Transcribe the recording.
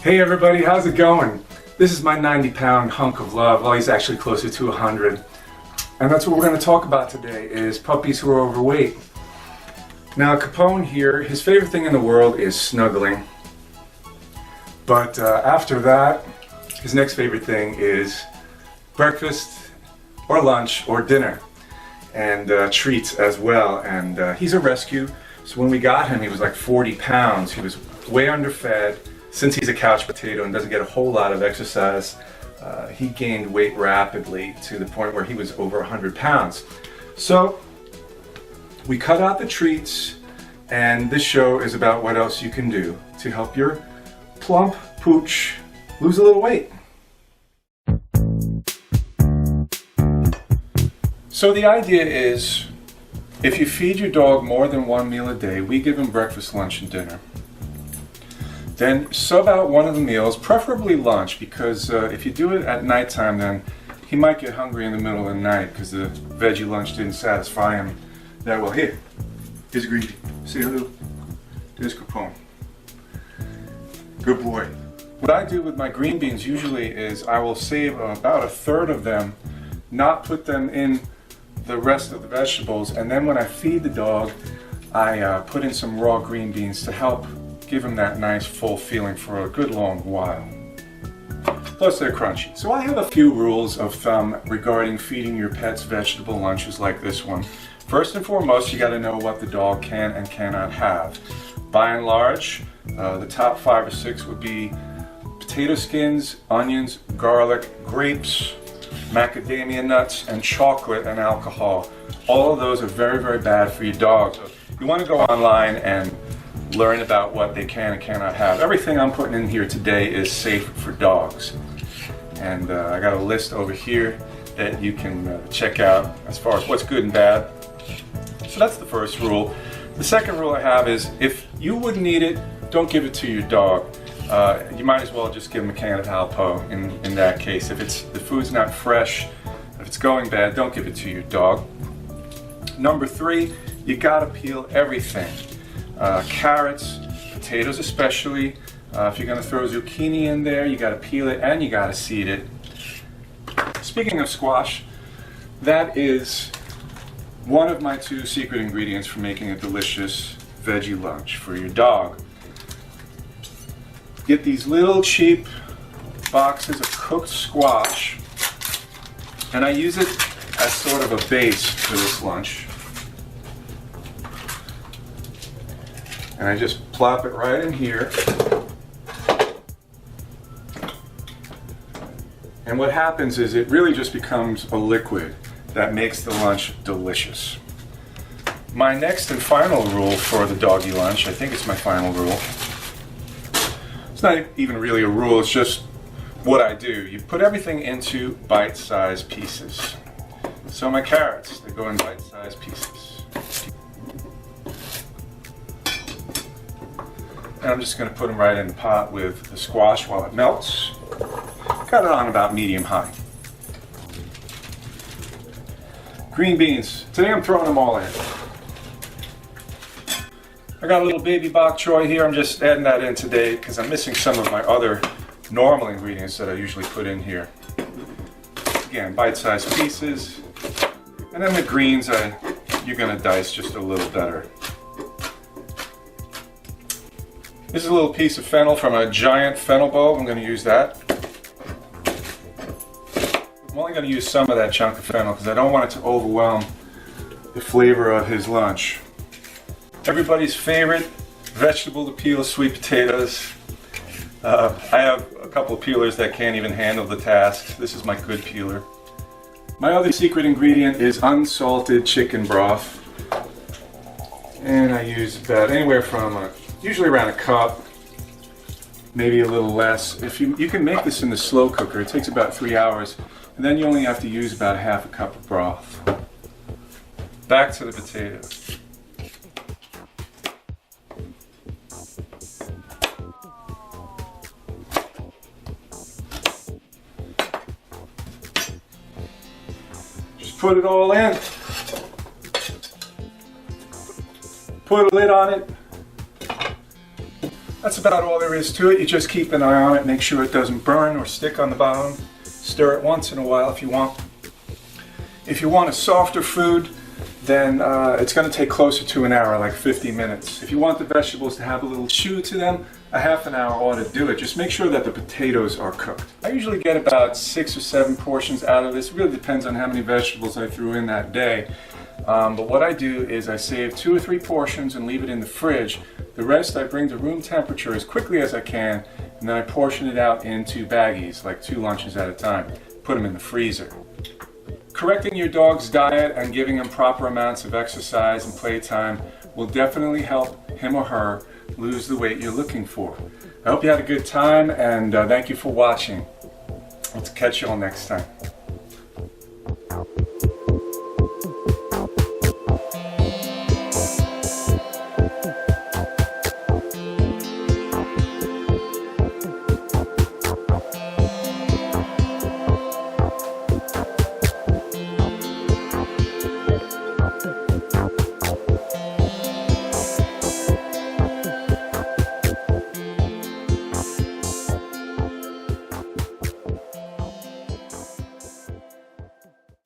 Hey everybody, how's it going? This is my 90-pound hunk of love. Well, he's actually closer to 100. And that's what we're going to talk about today, is puppies who are overweight. Now, Capone here, his favorite thing in the world is snuggling. But after that, his next favorite thing is breakfast or lunch or dinner. And treats as well. And he's a rescue. So when we got him, he was like 40 pounds. He was way underfed. Since he's a couch potato and doesn't get a whole lot of exercise, he gained weight rapidly to the point where he was over 100 pounds. So we cut out the treats, and this show is about what else you can do to help your plump pooch lose a little weight. So the idea is, if you feed your dog more than one meal a day, we give him breakfast, lunch, and dinner. Then sub out one of the meals, preferably lunch, because if you do it at nighttime, then he might get hungry in the middle of the night because the veggie lunch didn't satisfy him that well. Here, here's Greedy. Say hello. There's Capone. Good boy. What I do with my green beans usually is I will save about a third of them, not put them in the rest of the vegetables, and then when I feed the dog, I put in some raw green beans to help give them that nice full feeling for a good long while. Plus they're crunchy. So I have a few rules of thumb regarding feeding your pets vegetable lunches like this one. First and foremost, you got to know what the dog can and cannot have. By and large, the top 5 or 6 would be potato skins, onions, garlic, grapes, macadamia nuts, and chocolate and alcohol. All of those are very, very bad for your dog. So you want to go online and learn about what they can and cannot have. Everything I'm putting in here today is safe for dogs. And I got a list over here that you can check out as far as what's good and bad. So that's the first rule. The second rule I have is, if you wouldn't eat it, don't give it to your dog. You might as well just give them a can of Alpo in that case. If the food's not fresh, if it's going bad, don't give it to your dog. Number 3, you gotta peel everything. Carrots, potatoes especially. If you're going to throw zucchini in there, you got to peel it and you got to seed it. Speaking of squash, that is one of my 2 secret ingredients for making a delicious veggie lunch for your dog. Get these little cheap boxes of cooked squash, and I use it as sort of a base for this lunch. And I just plop it right in here. And what happens is it really just becomes a liquid that makes the lunch delicious. My next and final rule for the doggy lunch, I think it's my final rule. It's not even really a rule, it's just what I do. You put everything into bite-sized pieces. So my carrots, they go in bite-sized pieces. And I'm just going to put them right in the pot with the squash while it melts. Got it on about medium-high. Green beans. Today I'm throwing them all in. I got a little baby bok choy here. I'm just adding that in today because I'm missing some of my other normal ingredients that I usually put in here. Again, bite-sized pieces. And then the greens, you're going to dice just a little better. This is a little piece of fennel from a giant fennel bulb. I'm going to use that. I'm only going to use some of that chunk of fennel because I don't want it to overwhelm the flavor of his lunch. Everybody's favorite vegetable to peel, sweet potatoes. I have a couple of peelers that can't even handle the task. This is my good peeler. My other secret ingredient is unsalted chicken broth. And I use about anywhere from usually around a cup, maybe a little less. If you can make this in the slow cooker, it takes about 3 hours, and then you only have to use about half a cup of broth. Back to the potatoes. Just put it all in. Put a lid on it. That's about all there is to it. You just keep an eye on it, make sure it doesn't burn or stick on the bottom. Stir it once in a while if you want. If you want a softer food, then it's going to take closer to an hour, like 50 minutes. If you want the vegetables to have a little chew to them, a half an hour ought to do it. Just make sure that the potatoes are cooked. I usually get about 6 or 7 portions out of this. It really depends on how many vegetables I threw in that day. But what I do is I save 2 or 3 portions and leave it in the fridge. The rest I bring to room temperature as quickly as I can, and then I portion it out into baggies, like 2 lunches at a time. Put them in the freezer. Correcting your dog's diet and giving him proper amounts of exercise and playtime will definitely help him or her lose the weight you're looking for. I hope you had a good time, and thank you for watching. Let's catch you all next time.